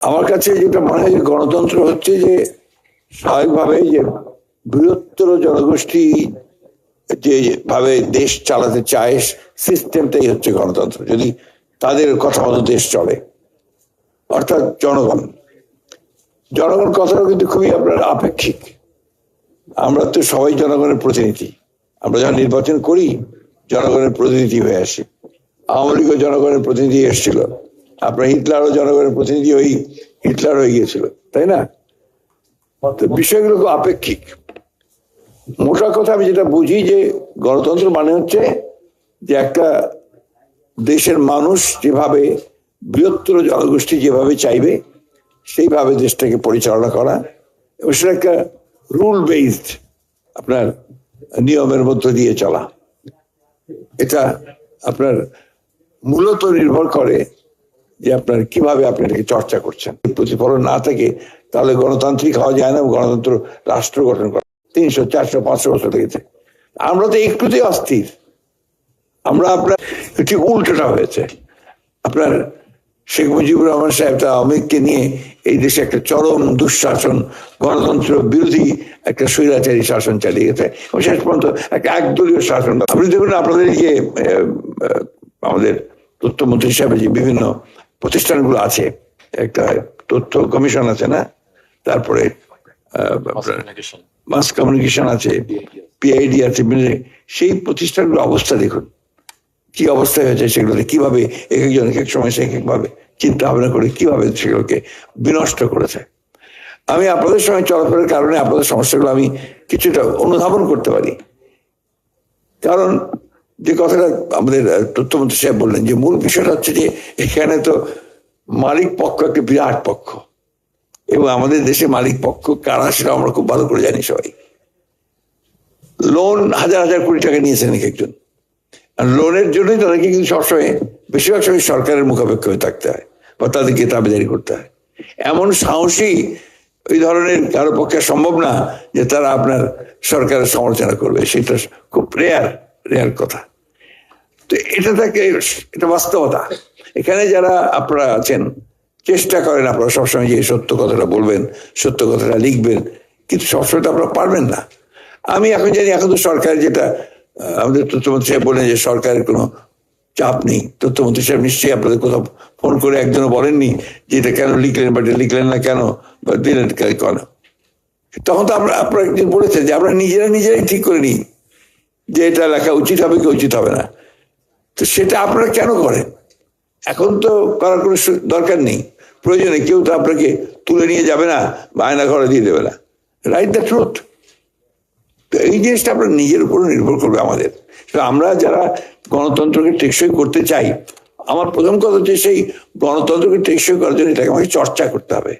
আমার কাছে যেটা মনে হয় গণতন্ত্র হচ্ছে যে স্বাভাবিকভাবে যে বৃহত্তর জনগোষ্ঠী যেভাবে দেশ চালাতে চায় সিস্টেমটাই হচ্ছে গণতন্ত্র, যদি তাদের কথা মতো দেশ চলে। অর্থাৎ জনগণ কথাটা কিন্তু খুবই আপনার আপেক্ষিক। আমরা তো সবাই জনগণের প্রতিনিধি। আমরা যখন নির্বাচন করি জনগণের প্রতিনিধি হয়ে আসি। আওয়ামী লীগও জনগণের প্রতিনিধি এসেছিল, আপনার হিটলারও জনগণের প্রতিনিধি হিটলার হয়ে গিয়েছিল, তাই না? বিষয়গুলো খুব আপেক্ষিক। মোটা কথা আমি যেটা বুঝি যে গণতন্ত্র মানে হচ্ছে যে একটা দেশের মানুষ যেভাবে বৃহত্তর জনগোষ্ঠী যেভাবে চাইবে সেইভাবে দেশটাকে পরিচালনা করা, এবং সেটা একটা রুল বেসড আপনার নিয়মের মধ্য দিয়ে চলা। এটা আপনার মূলত নির্ভর করে যে আপনার কিভাবে আপনি এটাকে চর্চা করছেন। প্রতিফলন না থাকে তাহলে গণতান্ত্রিক হওয়া যায় না, গণতন্ত্র রাষ্ট্র গঠন করা 300, 400, 500 বছর লেগেছে। আমরা তো একটুতেই অস্থির। আমরা আপনার ঠিক উল্টোটা হয়েছে। আপনার শেখ মুজিবুর রহমান সাহেব আওয়ামী লীগকে নিয়ে এই দেশে একটা চরম দুঃশাসন, গণতন্ত্র বিরোধী একটা স্বৈরাচারী শাসন চালিয়ে গেছে, এবং শেষ পর্যন্ত একটা একদলীয় শাসন। আপনি দেখুন আপনাদের যে আমাদের তথ্যমন্ত্রী হিসাবে যে বিভিন্ন প্রতিষ্ঠানগুলো আছে, একটা তথ্য কমিশন আছে না, তারপরে মাস কমিউনিকেশন আছে, পিআইডি আছে, সেই প্রতিষ্ঠানগুলোর অবস্থা দেখুন কি অবস্থা হয়েছে। সেগুলোতে কিভাবে এক একজন এক এক সময় সে এক একভাবে চিন্তা ভাবনা করে কিভাবে সেগুলোকে বিনষ্ট করেছে। আমি আপনাদের সঙ্গে চলাফেরার কারণে আপনাদের সমস্যাগুলো আমি কিছুটা অনুধাবন করতে পারি। কারণ যে কথাটা আমাদের তথ্যমন্ত্রী সাহেব বললেন, যে মূল বিষয়টা হচ্ছে যে এখানে তো মালিক পক্ষ একটা বিরাট পক্ষ, এবং আমাদের দেশে মালিক পক্ষ কারা সেটা আমরা খুব ভালো করে জানি সবাই। লোন হাজার হাজার কোটি টাকা নিয়েছেন এক একজন, আর লোনের জন্যই তাদেরকে কিন্তু সবসময় বেশিরভাগ সময় সরকারের মুখাপেক্ষ হয়ে থাকতে হয় বা তাদেরকে দাবিদারি করতে হয়। এমন সাহসী ওই ধরনের কারো পক্ষে সম্ভব না যে তারা আপনার সরকারের সমালোচনা করবে, সেটা খুব রেয়ার কথা। তো এটা বাস্তবতা। এখানে যারা আপনারা আছেন চেষ্টা করেন আপনারা সবসময় যে সত্য কথাটা বলবেন, সত্য কথাটা লিখবেন, কিন্তু সবসময় তো আপনারা পারবেন না। আমি এখন জানি এখন তো সরকার যেটা আমাদের তথ্যমন্ত্রী সাহেব বলেন যে সরকারের কোনো চাপ নেই। তথ্যমন্ত্রী সাহেব নিশ্চয়ই আপনাদের কোথাও ফোন করে একজনও বলেননি যে এটা কেন লিখলেন বা এটা লিখলেন না কেন বা দিলেন কেন। তখন তো আপনারা একদিন বলেছেন যে আমরা নিজেরাই ঠিক করে নিই যে এটা লেখা উচিত হবে কি উচিত হবে না। তো সেটা আপনারা কেন করেন? এখন তো করার কোনো দরকার নেই, প্রয়োজনে কেউ তো আপনাকে তুলে নিয়ে যাবে না বা আয়না ঘরে দিয়ে দেবে না। Write the truth. তো এই জিনিসটা আপনার নিজের উপর নির্ভর করবে আমাদের। আমরা যারা গণতন্ত্রকে টেকসই করতে চাই, আমার প্রথম কথা হচ্ছে সেই গণতন্ত্রকে টেকসই করার জন্য এটাকে আমাকে চর্চা করতে হবে।